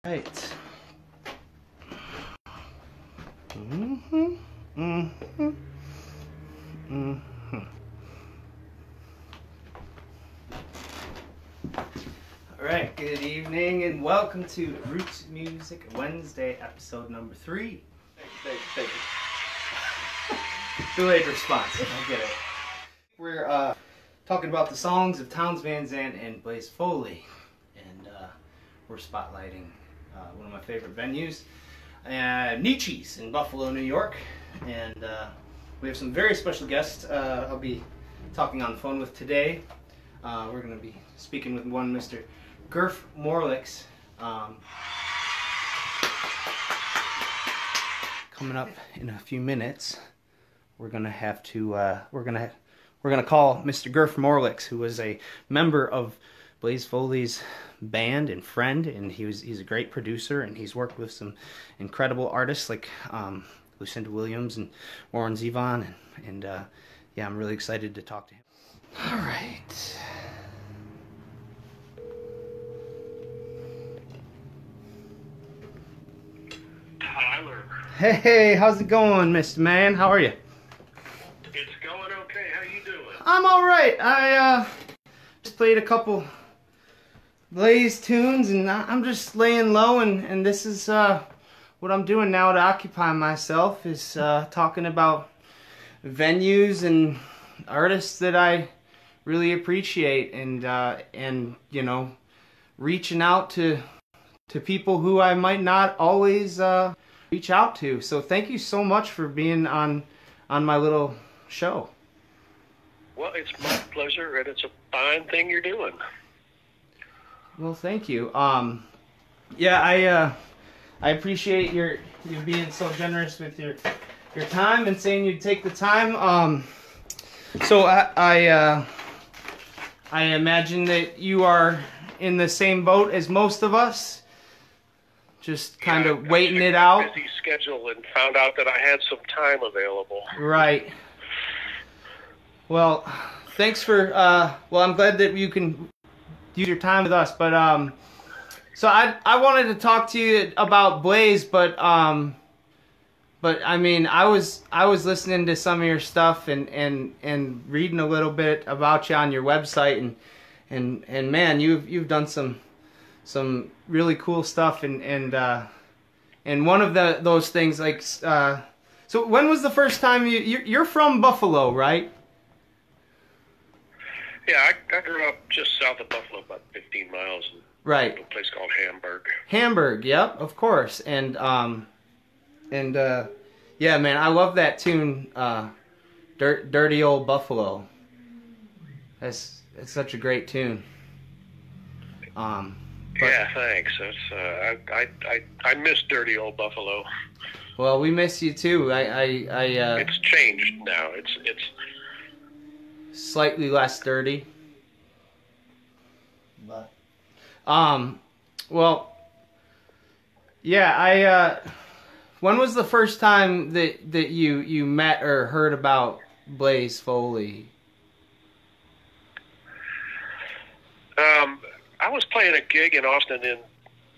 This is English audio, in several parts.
Right. All right, good evening and welcome to Roots Music Wednesday, episode number 3. Thank you. Delayed response, I get it. We're talking about the songs of Townes Van Zandt and Blaze Foley, and we're spotlighting one of my favorite venues, Nietzsche's in Buffalo, New York, and we have some very special guests I'll be talking on the phone with today. We're going to be speaking with one Mr. Gurf Morlix. Coming up in a few minutes, we're gonna have to we're gonna call Mr. Gurf Morlix, who was a member of Blaze Foley's band and friend, and he's a great producer, and he's worked with some incredible artists like Lucinda Williams and Warren Zevon, and yeah, I'm really excited to talk to him. All right. Tyler. Hey, how's it going, Mr. Man? How are you? It's going okay. How you doing? I'm all right. I just played a couple Blaze tunes, and I'm just laying low, and this is what I'm doing now to occupy myself, is talking about venues and artists that I really appreciate, and you know, reaching out to people who I might not always reach out to. So thank you so much for being on my little show. Well, it's my pleasure, and it's a fine thing you're doing. Well, thank you. Yeah, I appreciate you being so generous with your time and saying you'd take the time. So I imagine that you are in the same boat as most of us, just kind of waiting it out. Busy schedule, and found out that I had some time available. Right. Well, thanks for. Well, I'm glad that you can use your time with us, but so I wanted to talk to you about Blaze, but I mean, I was listening to some of your stuff and reading a little bit about you on your website, and man, you've done some really cool stuff, and one of those things, like, so when was the first time you're from Buffalo, right? Yeah, I grew up just south of Buffalo, about 15 miles, right, in a place called Hamburg. Hamburg, yep, of course, and yeah, man, I love that tune, Dirty Old Buffalo. It's such a great tune. Yeah, thanks. That's I miss Dirty Old Buffalo. Well, we miss you too. It's changed now. It's slightly less dirty. But well, yeah, when was the first time that you met or heard about Blaze Foley? I was playing a gig in Austin in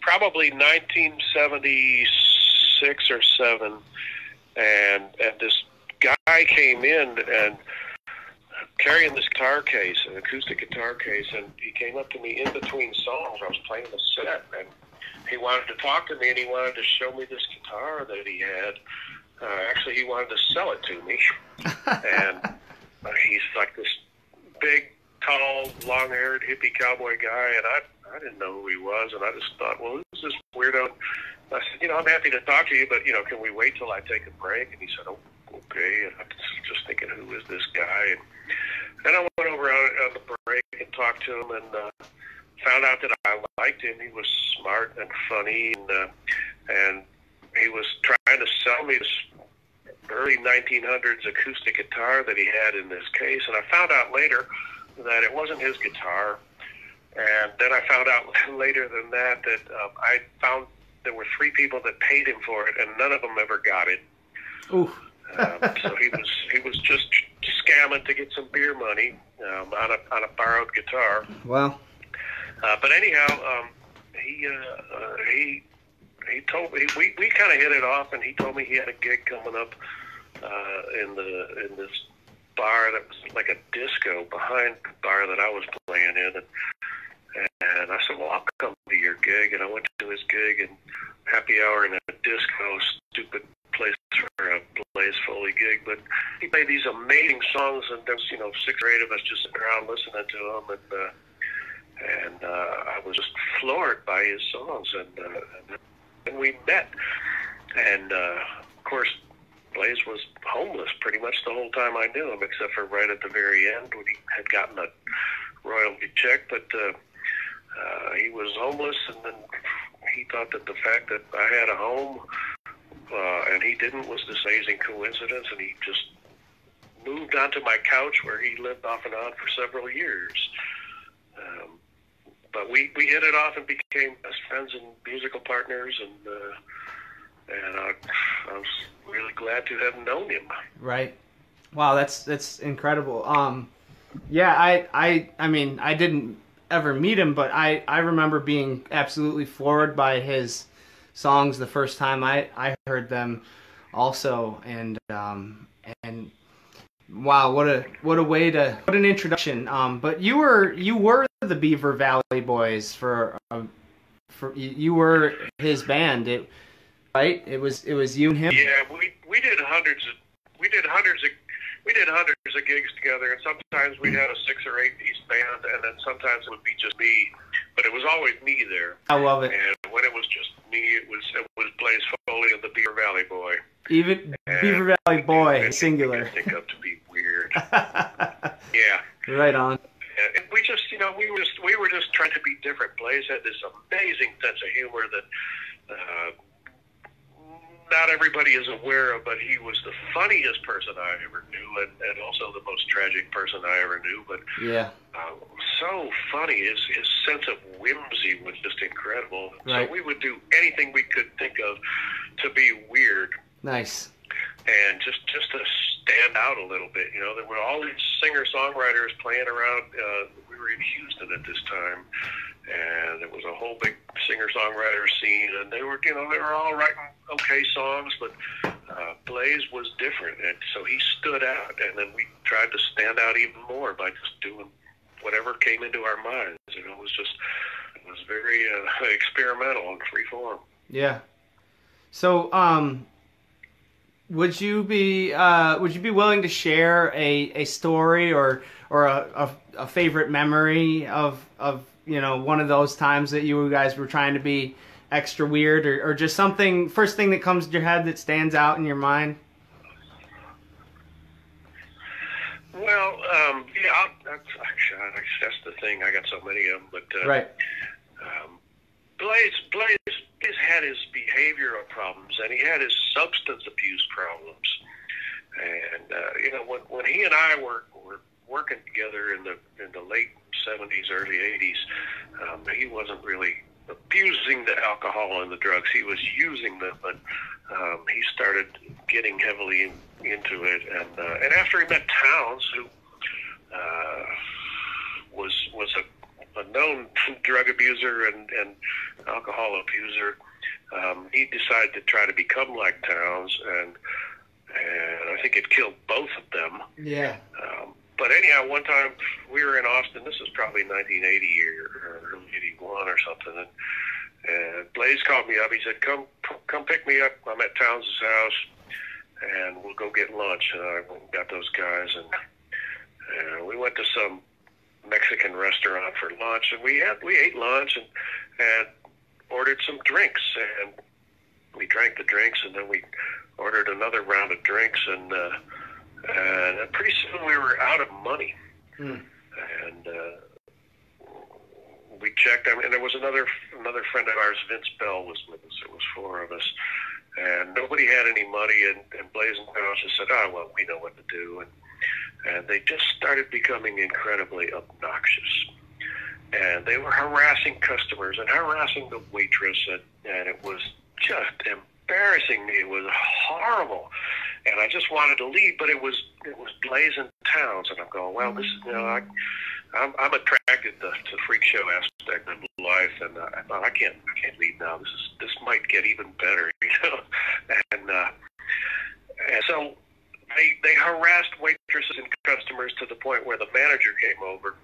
probably 1976 or 7, and this guy came in and carrying this guitar case, an acoustic guitar case, and he came up to me in between songs. I was playing the set, and he wanted to talk to me, and he wanted to show me this guitar that he had. Actually, he wanted to sell it to me, and he's like this big, tall, long-haired hippie cowboy guy, and I didn't know who he was, and I just thought, well, who's this weirdo? I said, you know, I'm happy to talk to you, but, you know, can we wait till I take a break? And he said, oh, okay. And I was just thinking, who is this guy? And then I went over on the break and talked to him, and found out that I liked him. He was smart and funny, and he was trying to sell me this early 1900s acoustic guitar that he had in this case, and I found out later that it wasn't his guitar. And then I found out later than that I found there were 3 people that paid him for it, and none of them ever got it. Ooh. So he was just scamming to get some beer money on a borrowed guitar. Well. But anyhow, he told me we kind of hit it off, and he told me he had a gig coming up in this bar that was like a disco behind the bar that I was playing in, and I said, well, I'll come to your gig, and I went to his gig, and happy hour in a disco, stupid place for a Blaze Foley gig, but he played these amazing songs, and there's 6 or 8 of us just sitting around listening to him, and I was just floored by his songs, and we met, and of course Blaze was homeless pretty much the whole time I knew him, except for right at the very end when he had gotten a royalty check, but he was homeless, and then he thought that the fact that I had a home and he didn't was this amazing coincidence, and he just moved onto my couch where he lived off and on for several years. But we hit it off and became best friends and musical partners, and I was really glad to have known him. Right. Wow, that's incredible. Yeah, I mean, I didn't ever meet him, but I remember being absolutely floored by his songs the first time I heard them also, and wow, what an introduction. But you were the Beaver Valley Boys for you were his band, right? It was you and him. Yeah, we did hundreds of gigs together, and sometimes we had a 6 or 8 piece band, and then sometimes it would be just me, but it was always me there. I love it. And when it was just me, it was Blaze Foley and the Beaver Valley Boy. Even Beaver Valley Boy, singular. I think up to be weird. Yeah. Right on. And we just, we were just trying to be different. Blaze had this amazing sense of humor that not everybody is aware of, but he was the funniest person I ever knew, and also the most tragic person I ever knew. But yeah, so funny. His sense of whimsy was just incredible. Right. So we would do anything we could think of to be weird. Nice. And just to stand out a little bit. There were all these singer-songwriters playing around. We were in Houston at this time, and it was a whole big singer-songwriter scene, and they were all writing okay songs, but Blaze was different, and so he stood out, and then we tried to stand out even more by just doing whatever came into our minds. It was very experimental and free form. Yeah. So, would you be willing to share a story or a favorite memory of one of those times that you guys were trying to be extra weird, or just something, first thing that comes to your head that stands out in your mind? Well, yeah, that's the thing. I got so many of them, but right. Blaze had his behavioral problems, and he had his substance abuse problems. And when he and I were working together in the late 70s, early 80s, he wasn't really abusing the alcohol and the drugs. He was using them, but he started getting heavily into it. And after he met Towns, who was a known drug abuser and alcohol abuser, he decided to try to become like Towns, and I think it killed both of them. Yeah. But anyhow, one time we were in Austin. This was probably 1980 or early 81 or something. And Blaze called me up. He said, "Come pick me up. I'm at Towns' house, and we'll go get lunch." And I got those guys, and we went to some Mexican restaurant for lunch, and we ate lunch and ordered some drinks, and we drank the drinks, and then we ordered another round of drinks, and pretty soon we were out of money. And we checked, and there was another friend of ours, Vince Bell, was with us. There was 4 of us, and nobody had any money, and Blaze and Towns just said, "Oh, well, we know what to do," and they just started becoming incredibly obnoxious. And they were harassing customers and harassing the waitress, and it was just embarrassing me. It was horrible, and I just wanted to leave. But it was Blaze and Towns, and I'm going, well, this is I'm attracted to the freak show aspect expected life, and I thought I can't leave now. This might get even better, you know. And so they harassed waitresses and customers to the point where the manager came over,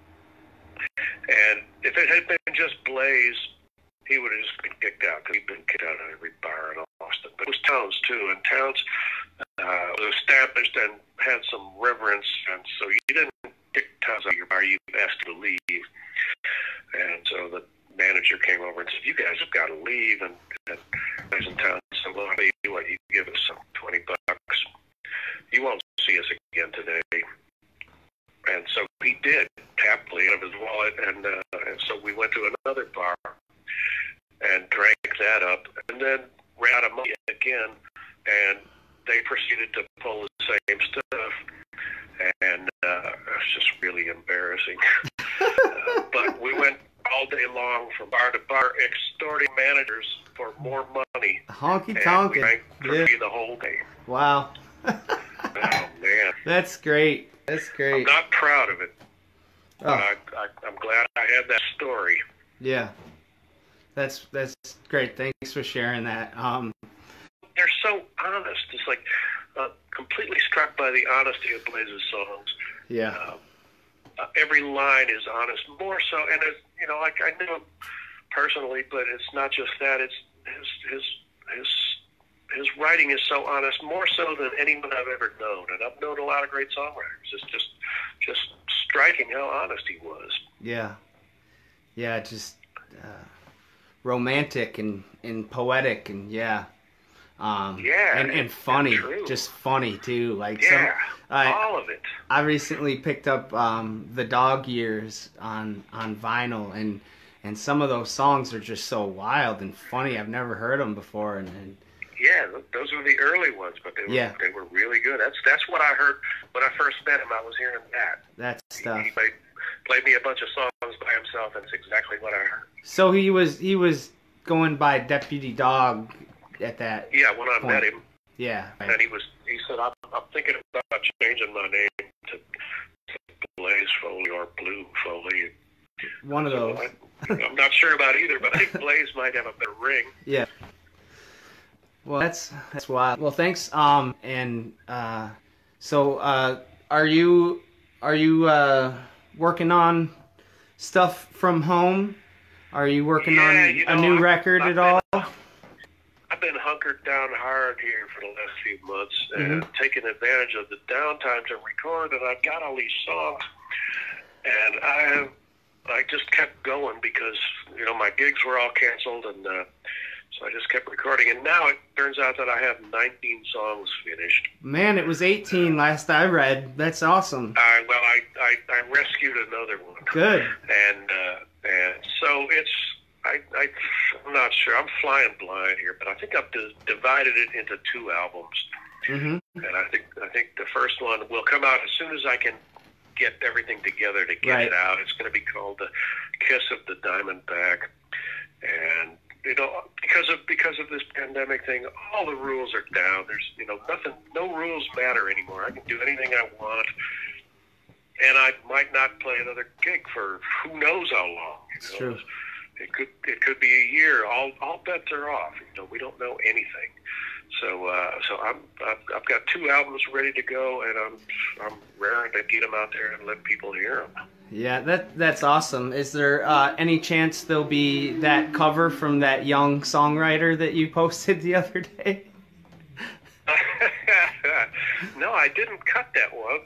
and if it had been just Blaze, he would have just been kicked out, because he'd been kicked out of every bar in Austin. But it was Townes too, and Townes was established and had some reverence, and so you didn't kick Townes out of your bar, you asked him to leave. And so the manager came over and said, "You guys have got to leave." And Blaze and Townes said, "Well, I'll tell you what, you give us some $20. You won't see us again today." And so he did, happily, out of his wallet, and so we went to another bar and drank that up, and then ran out of money again, and they proceeded to pull the same stuff, and it was just really embarrassing. But we went all day long from bar to bar, extorting managers for more money. Honky tonk. We drank the whole day. Wow. Oh, man. That's great. That's great. I'm not proud of it. Oh. But I'm glad I had that story. Yeah. That's great. Thanks for sharing that. They're so honest. It's like completely struck by the honesty of Blaze's songs. Yeah. Every line is honest, more so, and it's, you know, like I know personally, but it's not just that. It's his writing is so honest, more so than anyone I've ever known, and I've known a lot of great songwriters. It's just striking how honest he was. Yeah. Yeah, just romantic and poetic, and yeah. And funny, just funny too. Like, yeah, all of it. I recently picked up the Dog Years on vinyl, and some of those songs are just so wild and funny. I've never heard them before, and yeah, those were the early ones, but they were really good. That's what I heard when I first met him. I was hearing that. That stuff. He played me a bunch of songs by himself, and it's exactly what I heard. So he was going by Deputy Dog at that. Yeah, when I point. met him. Yeah. Right. And he said, I'm thinking about changing my name to Blaze Foley or Blue Foley. One of those. I'm not sure about either, but I think Blaze might have a better ring. Yeah. Well, that's wild. Well, thanks. So are you working on stuff from home? Are you working on a new record at all? I've been hunkered down hard here for the last few months and taking advantage of the downtime to record, and I've got all these songs, and I just kept going because, you know, my gigs were all canceled, and so I just kept recording, and now it turns out that I have 19 songs finished. Man, it was 18 last I read. That's awesome. Well, I rescued another one. Good. And so it's, I'm not sure. I'm flying blind here, but I think I've divided it into 2 albums. And I think the first one will come out as soon as I can get everything together to get it out. It's going to be called The Kiss of the Diamondback. And, you know, because of this pandemic thing, all the rules are down. There's, you know, no rules matter anymore. I can do anything I want. And I might not play another gig for who knows how long. It's true. It could be a year. All bets are off. You know, we don't know anything. So I've got 2 albums ready to go, and I'm raring to get them out there and let people hear them. Yeah, that's awesome. Is there any chance there'll be that cover from that young songwriter that you posted the other day? No, I didn't cut that one.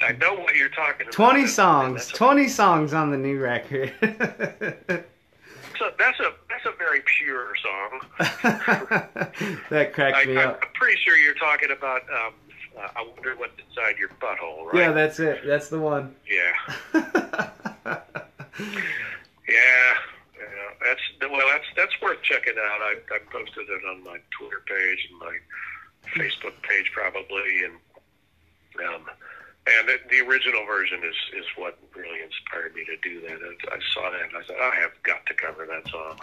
I know what you're talking about. 20 songs. 20 songs on the new record. So that's a very pure song. That cracked me up. I'm pretty sure you're talking about I Wonder What's Inside Your Butthole, right? Yeah, that's it. That's the one. Yeah. That's worth checking out. I posted it on my Twitter page and my Facebook page probably, and the original version is what really inspired me to do that. I saw that and I said, I have got to cover that song.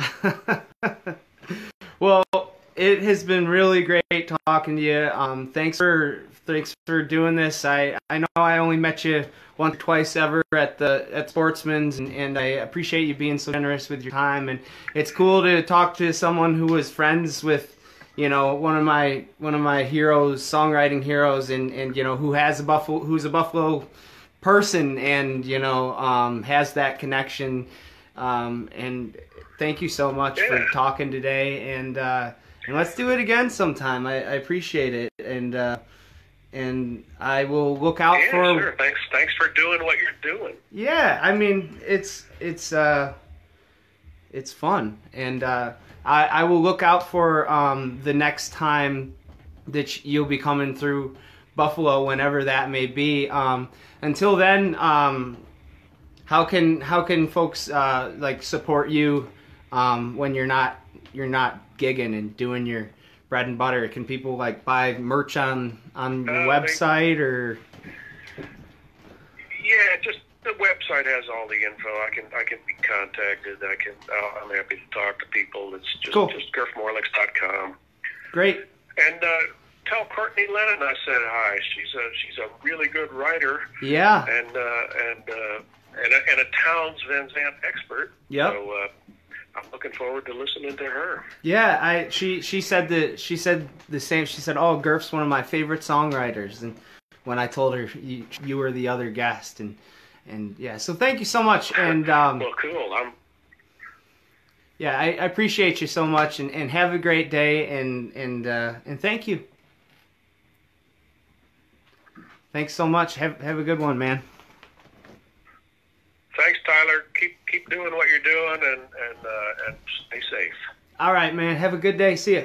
Well, it has been really great talking to you. Thanks for doing this. I know I only met you once or twice ever at Sportsman's, and I appreciate you being so generous with your time. And it's cool to talk to someone who was friends with, you know, one of my heroes, songwriting heroes, and you know, who's a Buffalo person, and you know, has that connection. And thank you so much for talking today, and let's do it again sometime. I appreciate it, and I will look out for. Sure. Thanks for doing what you're doing. Yeah, I mean, it's fun, and I will look out for the next time that you'll be coming through Buffalo, whenever that may be. Until then, how can folks like support you when you're not gigging and doing your bread and butter? Can people like buy merch on your website, or? Yeah, just the website has all the info. I can be contacted. I'm happy to talk to people. It's just cool. Just gurfmorlix.com. Great. And tell Courtney Lennon I said hi. She's a really good writer. Yeah. And a Towns Van Zandt expert. Yep. So I'm looking forward to listening to her. Yeah, she said the same. She said, "Oh, Gurf's one of my favorite songwriters." And when I told her you were the other guest, and yeah, so thank you so much. And well, cool. Yeah, I appreciate you so much, and have a great day, and thank you. Thanks so much. Have a good one, man. Thanks, Tyler. Keep doing what you're doing, and stay safe. All right, man. Have a good day. See ya.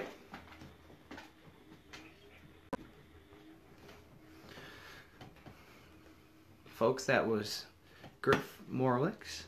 Folks, that was Gurf Morlix.